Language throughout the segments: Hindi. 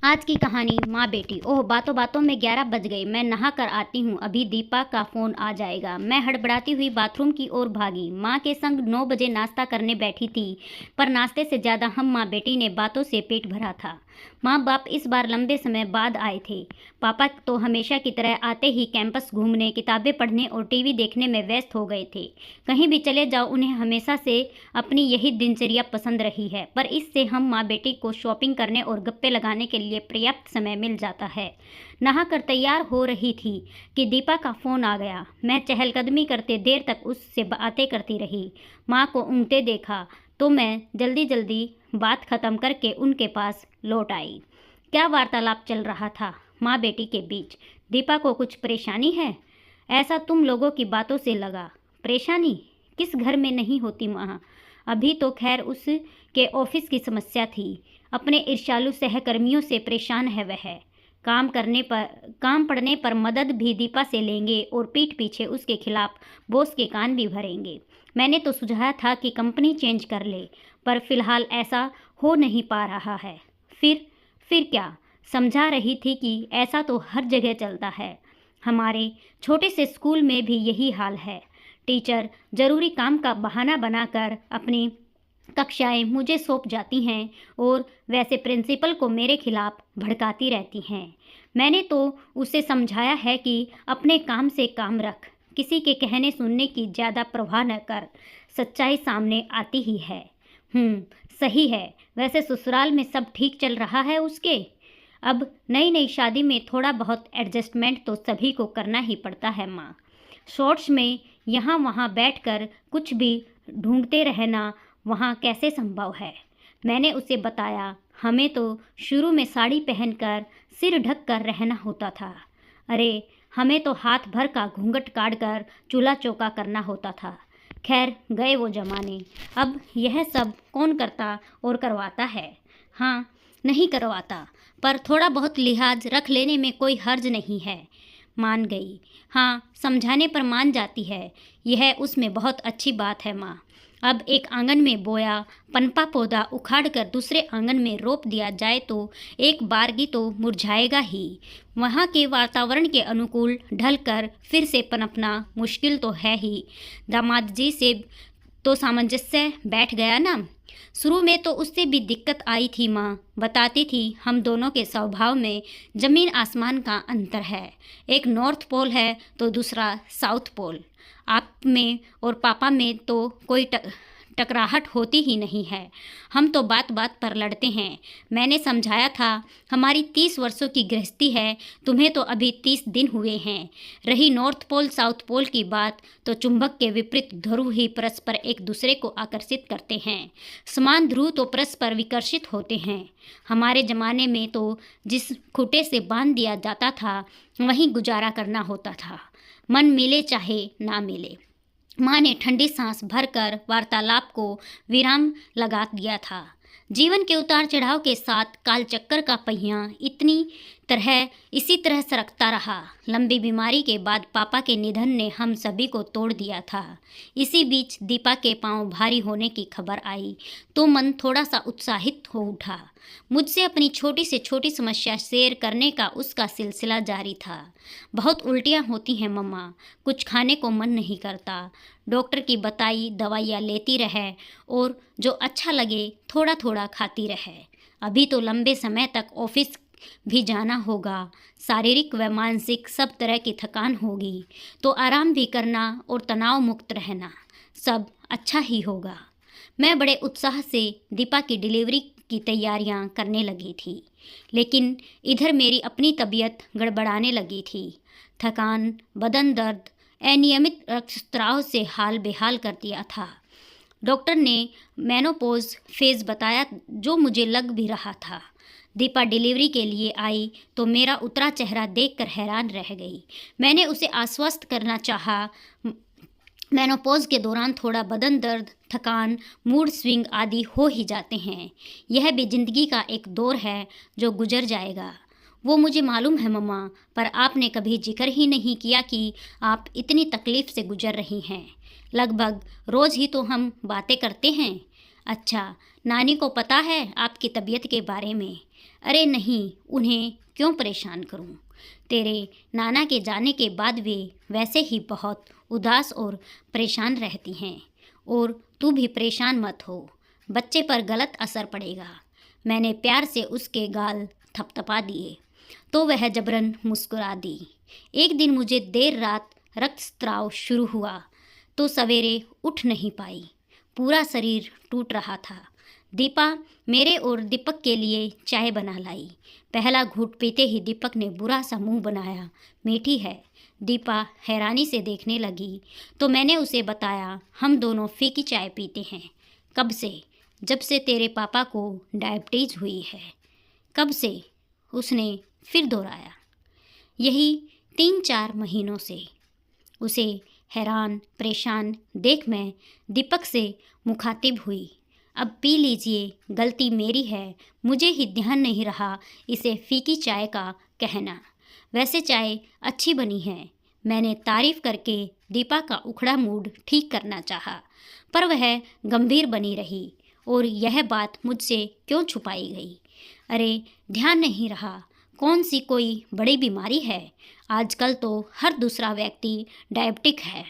आज की कहानी माँ बेटी। ओह, बातों बातों में 11 बज गए। मैं नहा कर आती हूँ, अभी दीपा का फ़ोन आ जाएगा। मैं हड़बड़ाती हुई बाथरूम की ओर भागी। माँ के संग 9 बजे नाश्ता करने बैठी थी, पर नाश्ते से ज़्यादा हम माँ बेटी ने बातों से पेट भरा था। माँ बाप इस बार लंबे समय बाद आए थे। पापा तो हमेशा की तरह आते ही कैंपस घूमने, किताबें पढ़ने और टीवी देखने में व्यस्त हो गए थे। कहीं भी चले जाओ, उन्हें हमेशा से अपनी यही दिनचर्या पसंद रही है, पर इससे हम माँ बेटी को शॉपिंग करने और गप्पे लगाने के लिए पर्याप्त समय मिल जाता है। नहाकर तैयार हो रही थी कि दीपा का फ़ोन आ गया। मैं चहलकदमी करते देर तक उससे बातें करती रही। माँ को ऊँघते देखा तो मैं जल्दी जल्दी बात ख़त्म करके उनके पास लौट आई। क्या वार्तालाप चल रहा था माँ बेटी के बीच? दीपा को कुछ परेशानी है, ऐसा तुम लोगों की बातों से लगा। परेशानी किस घर में नहीं होती माँ? अभी तो खैर उसके ऑफिस की समस्या थी। अपने ईर्ष्यालु सहकर्मियों से परेशान है वह। काम पड़ने पर मदद भी दीपा से लेंगे और पीठ पीछे उसके खिलाफ बॉस के कान भी भरेंगे। मैंने तो सुझाया था कि कंपनी चेंज कर ले, पर फिलहाल ऐसा हो नहीं पा रहा है। फिर क्या? समझा रही थी कि ऐसा तो हर जगह चलता है। हमारे छोटे से स्कूल में भी यही हाल है। टीचर ज़रूरी काम का बहाना बनाकर अपनी कक्षाएं मुझे सौंप जाती हैं और वैसे प्रिंसिपल को मेरे खिलाफ भड़काती रहती हैं। मैंने तो उसे समझाया है कि अपने काम से काम रख, किसी के कहने सुनने की ज़्यादा परवाह न कर। सच्चाई सामने आती ही है। सही है। वैसे ससुराल में सब ठीक चल रहा है उसके? अब नई नई शादी में थोड़ा बहुत एडजस्टमेंट तो सभी को करना ही पड़ता है माँ। शॉर्ट्स में यहाँ वहाँ बैठकर कुछ भी ढूंढते रहना वहाँ कैसे संभव है? मैंने उसे बताया, हमें तो शुरू में साड़ी पहनकर सिर ढक कर रहना होता था। अरे, हमें तो हाथ भर का घूंघट काट कर चूल्हा चौका करना होता था। खैर, गए वो जमाने। अब यह सब कौन करता और करवाता है? हाँ, नहीं करवाता, पर थोड़ा बहुत लिहाज रख लेने में कोई हर्ज नहीं है। मान गई। हाँ, समझाने पर मान जाती है, यह उसमें बहुत अच्छी बात है माँ। अब एक आंगन में बोया पनपा पौधा उखाड़ कर दूसरे आंगन में रोप दिया जाए तो एक बारगी तो मुरझाएगा ही। वहाँ के वातावरण के अनुकूल ढलकर फिर से पनपना मुश्किल तो है ही। दामाद जी से तो सामंजस्य बैठ गया ना। शुरू में तो उससे भी दिक्कत आई थी माँ। बताती थी हम दोनों के स्वभाव में ज़मीन आसमान का अंतर है। एक नॉर्थ पोल है तो दूसरा साउथ पोल। आप में और पापा में तो कोई टकराहट होती ही नहीं है। हम तो बात बात पर लड़ते हैं। मैंने समझाया था, हमारी 30 वर्षों की गृहस्थी है, तुम्हें तो अभी 30 दिन हुए हैं। रही नॉर्थ पोल साउथ पोल की बात, तो चुंबक के विपरीत ध्रुव ही परस्पर एक दूसरे को आकर्षित करते हैं। समान ध्रुव तो परस्पर विकर्षित होते हैं। हमारे ज़माने में तो जिस खूंटे से बांध दिया जाता था वहीं गुजारा करना होता था, मन मिले चाहे ना मिले। माँ ने ठंडी सांस भरकर वार्तालाप को विराम लगा दिया था। जीवन के उतार चढ़ाव के साथ कालचक्कर का पहिया इसी तरह सरकता रहा। लंबी बीमारी के बाद पापा के निधन ने हम सभी को तोड़ दिया था। इसी बीच दीपा के पांव भारी होने की खबर आई तो मन थोड़ा सा उत्साहित हो उठा। मुझसे अपनी छोटी से छोटी समस्या शेयर करने का उसका सिलसिला जारी था। बहुत उल्टियाँ होती हैं मम्मा, कुछ खाने को मन नहीं करता। डॉक्टर की बताई दवाइयाँ लेती रहे और जो अच्छा लगे थोड़ा थोड़ा खाती रहे। अभी तो लंबे समय तक ऑफिस भी जाना होगा, शारीरिक व मानसिक सब तरह की थकान होगी, तो आराम भी करना और तनाव मुक्त रहना, सब अच्छा ही होगा। मैं बड़े उत्साह से दीपा की डिलीवरी की तैयारियां करने लगी थी, लेकिन इधर मेरी अपनी तबीयत गड़बड़ाने लगी थी। थकान, बदन दर्द, अनियमित रक्तस्राव से हाल बेहाल कर दिया था। डॉक्टर ने मेनोपॉज फेज़ बताया, जो मुझे लग भी रहा था। दीपा डिलीवरी के लिए आई तो मेरा उतरा चेहरा देखकर हैरान रह गई। मैंने उसे आश्वस्त करना चाहा, मेनोपॉज के दौरान थोड़ा बदन दर्द, थकान, मूड स्विंग आदि हो ही जाते हैं। यह भी ज़िंदगी का एक दौर है जो गुजर जाएगा। वो मुझे मालूम है मम्मा, पर आपने कभी जिक्र ही नहीं किया कि आप इतनी तकलीफ़ से गुजर रही हैं। लगभग रोज़ ही तो हम बातें करते हैं। अच्छा, नानी को पता है आपकी तबीयत के बारे में? अरे नहीं, उन्हें क्यों परेशान करूं? तेरे नाना के जाने के बाद वे वैसे ही बहुत उदास और परेशान रहती हैं, और तू भी परेशान मत हो, बच्चे पर गलत असर पड़ेगा। मैंने प्यार से उसके गाल थपथपा दिए तो वह जबरन मुस्कुरा दी। एक दिन मुझे देर रात रक्तस्राव शुरू हुआ तो सवेरे उठ नहीं पाई, पूरा शरीर टूट रहा था। दीपा मेरे और दीपक के लिए चाय बना लाई। पहला घूंट पीते ही दीपक ने बुरा सा मुंह बनाया। मीठी है। दीपा हैरानी से देखने लगी तो मैंने उसे बताया, हम दोनों फीकी चाय पीते हैं। कब से? जब से तेरे पापा को डायबिटीज हुई है। कब से? उसने फिर दोहराया। यही 3-4 महीनों से। उसे हैरान परेशान देख मैं दीपक से मुखातिब हुई। अब पी लीजिए, गलती मेरी है, मुझे ही ध्यान नहीं रहा इसे फीकी चाय का कहना। वैसे चाय अच्छी बनी है। मैंने तारीफ करके दीपा का उखड़ा मूड ठीक करना चाहा, पर वह गंभीर बनी रही और यह बात मुझसे क्यों छुपाई गई? अरे ध्यान नहीं रहा, कौन सी कोई बड़ी बीमारी है? आजकल तो हर दूसरा व्यक्ति डायबिटिक है।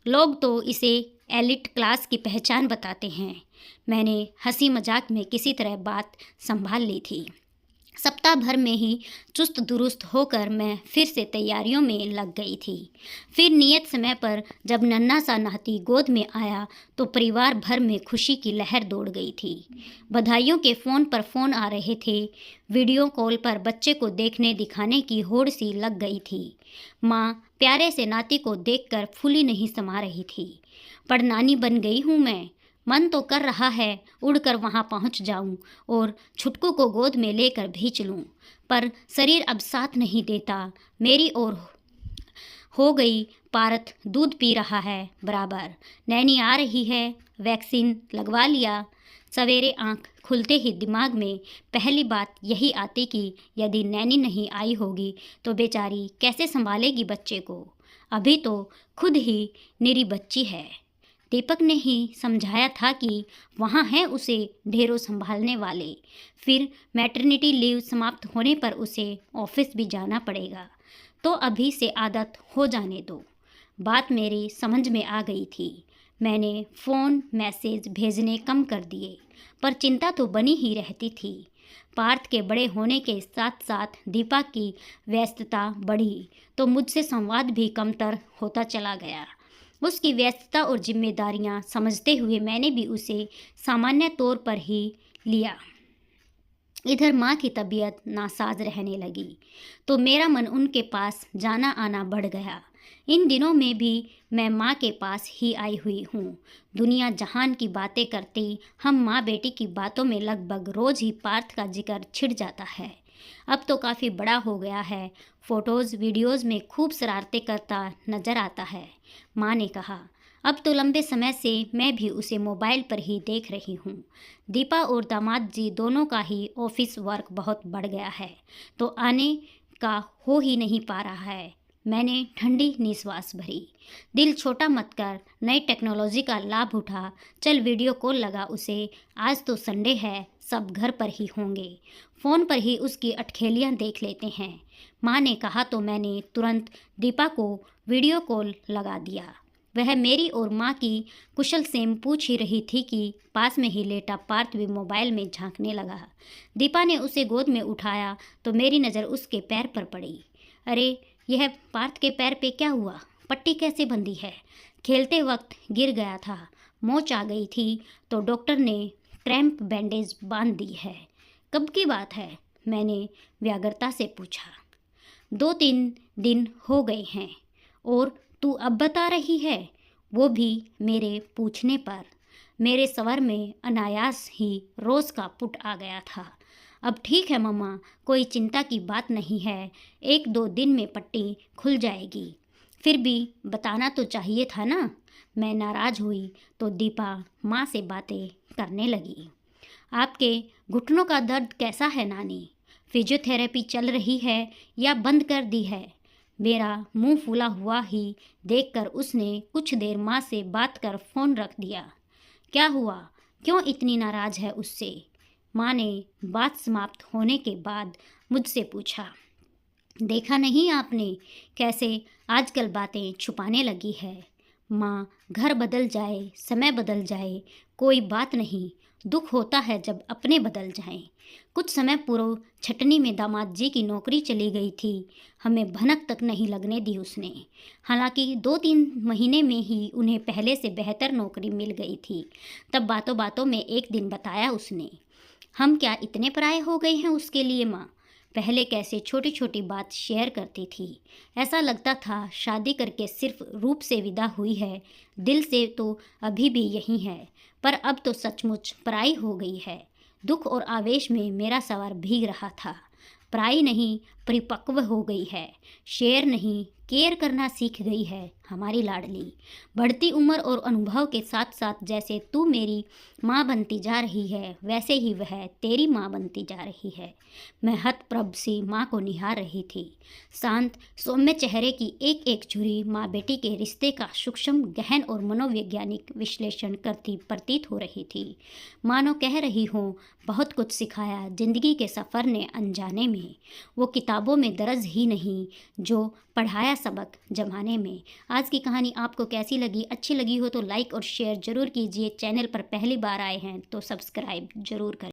लोग तो इसे एलिट क्लास की पहचान बताते हैं। मैंने हंसी मजाक में किसी तरह बात संभाल ली थी। सप्ताह भर में ही चुस्त दुरुस्त होकर मैं फिर से तैयारियों में लग गई थी। फिर नियत समय पर जब नन्हा सा नाती गोद में आया तो परिवार भर में खुशी की लहर दौड़ गई थी। बधाइयों के फ़ोन पर फ़ोन आ रहे थे। वीडियो कॉल पर बच्चे को देखने दिखाने की होड़ सी लग गई थी। माँ प्यारे से नाती को देखकर फूली नहीं समा रही थी। पर नानी बन गई हूँ मैं। मन तो कर रहा है उड़कर वहां पहुंच जाऊं और छुटकू को गोद में लेकर भींच लूं, पर शरीर अब साथ नहीं देता। मेरी ओर हो गई पारत दूध पी रहा है बराबर। नैनी आ रही है, वैक्सीन लगवा लिया। सवेरे आंख खुलते ही दिमाग में पहली बात यही आती कि यदि नैनी नहीं आई होगी तो बेचारी कैसे संभालेगी बच्चे को। अभी तो खुद ही निरी बच्ची है। दीपक ने ही समझाया था कि वहाँ हैं उसे ढेरों संभालने वाले। फिर मैटरनिटी लीव समाप्त होने पर उसे ऑफिस भी जाना पड़ेगा, तो अभी से आदत हो जाने दो। बात मेरी समझ में आ गई थी। मैंने फ़ोन मैसेज भेजने कम कर दिए, पर चिंता तो बनी ही रहती थी। पार्थ के बड़े होने के साथ साथ दीपा की व्यस्तता बढ़ी तो मुझसे संवाद भी कमतर होता चला गया। उसकी व्यस्तता और जिम्मेदारियां समझते हुए मैंने भी उसे सामान्य तौर पर ही लिया। इधर माँ की तबीयत नासाज रहने लगी तो मेरा मन उनके पास जाना आना बढ़ गया। इन दिनों में भी मैं माँ के पास ही आई हुई हूँ। दुनिया जहान की बातें करती हम माँ बेटी की बातों में लगभग रोज़ ही पार्थ का जिक्र छिड़ जाता है। अब तो काफ़ी बड़ा हो गया है, फ़ोटोज़ वीडियोज़ में खूब शरारतें करता नज़र आता है। माँ ने कहा, अब तो लंबे समय से मैं भी उसे मोबाइल पर ही देख रही हूँ। दीपा और दामाद जी दोनों का ही ऑफिस वर्क बहुत बढ़ गया है तो आने का हो ही नहीं पा रहा है। मैंने ठंडी निश्वास भरी। दिल छोटा मत कर, नई टेक्नोलॉजी का लाभ उठा। चल वीडियो कॉल लगा उसे, आज तो संडे है, सब घर पर ही होंगे, फ़ोन पर ही उसकी अटखेलियाँ देख लेते हैं। माँ ने कहा तो मैंने तुरंत दीपा को वीडियो कॉल लगा दिया। वह मेरी और माँ की कुशल सेम पूछ ही रही थी कि पास में ही लेटा पार्थ भी मोबाइल में झांकने लगा। दीपा ने उसे गोद में उठाया तो मेरी नज़र उसके पैर पर पड़ी। अरे यह पार्थ के पैर पे क्या हुआ? पट्टी कैसे बंधी है? खेलते वक्त गिर गया था, मोच आ गई थी तो डॉक्टर ने क्रैम्प बैंडेज बांध दी है। कब की बात है? मैंने व्यग्रता से पूछा। 2-3 दिन हो गए हैं। और तू अब बता रही है? वो भी मेरे पूछने पर। मेरे स्वर में अनायास ही रोज़ का पुट आ गया था। अब ठीक है मम्मा, कोई चिंता की बात नहीं है, 1-2 दिन में पट्टी खुल जाएगी। फिर भी बताना तो चाहिए था ना। मैं नाराज़ हुई तो दीपा माँ से बातें करने लगी। आपके घुटनों का दर्द कैसा है नानी? फिजियोथेरेपी चल रही है या बंद कर दी है? मेरा मुंह फूला हुआ ही देखकर उसने कुछ देर माँ से बात कर फ़ोन रख दिया। क्या हुआ? क्यों इतनी नाराज़ है उससे? माँ ने बात समाप्त होने के बाद मुझसे पूछा, देखा नहीं आपने कैसे आजकल बातें छुपाने लगी है। माँ, घर बदल जाए, समय बदल जाए, कोई बात नहीं, दुख होता है जब अपने बदल जाएं। कुछ समय पूर्व छटनी में दामाद जी की नौकरी चली गई थी। हमें भनक तक नहीं लगने दी उसने। हालांकि 2-3 महीने में ही उन्हें पहले से बेहतर नौकरी मिल गई थी। तब बातों बातों में एक दिन बताया उसने, हम क्या इतने पराये हो गए हैं उसके लिए माँ। पहले कैसे छोटी छोटी बात शेयर करती थी। ऐसा लगता था शादी करके सिर्फ रूप से विदा हुई है, दिल से तो अभी भी यही है। पर अब तो सचमुच पराई हो गई है। दुख और आवेश में मेरा सवार भीग रहा था। पराई नहीं, परिपक्व हो गई है। शेयर नहीं, केयर करना सीख गई है हमारी लाडली। बढ़ती उम्र और अनुभव के साथ साथ जैसे तू मेरी माँ बनती जा रही है, वैसे ही वह तेरी माँ बनती जा रही है। मैं हतप्रभ सी माँ को निहार रही थी। शांत सौम्य चेहरे की एक एक झुर्री माँ बेटी के रिश्ते का सूक्ष्म, गहन और मनोवैज्ञानिक विश्लेषण करती प्रतीत हो रही थी। मानो कह रही हो, बहुत कुछ सिखाया जिंदगी के सफ़र ने अनजाने में। वो किताबों में दर्ज ही नहीं, जो पढ़ाया सबक ज़माने में। आज की कहानी आपको कैसी लगी? अच्छी लगी हो तो लाइक और शेयर ज़रूर कीजिए। चैनल पर पहली बार आए हैं तो सब्सक्राइब ज़रूर करें।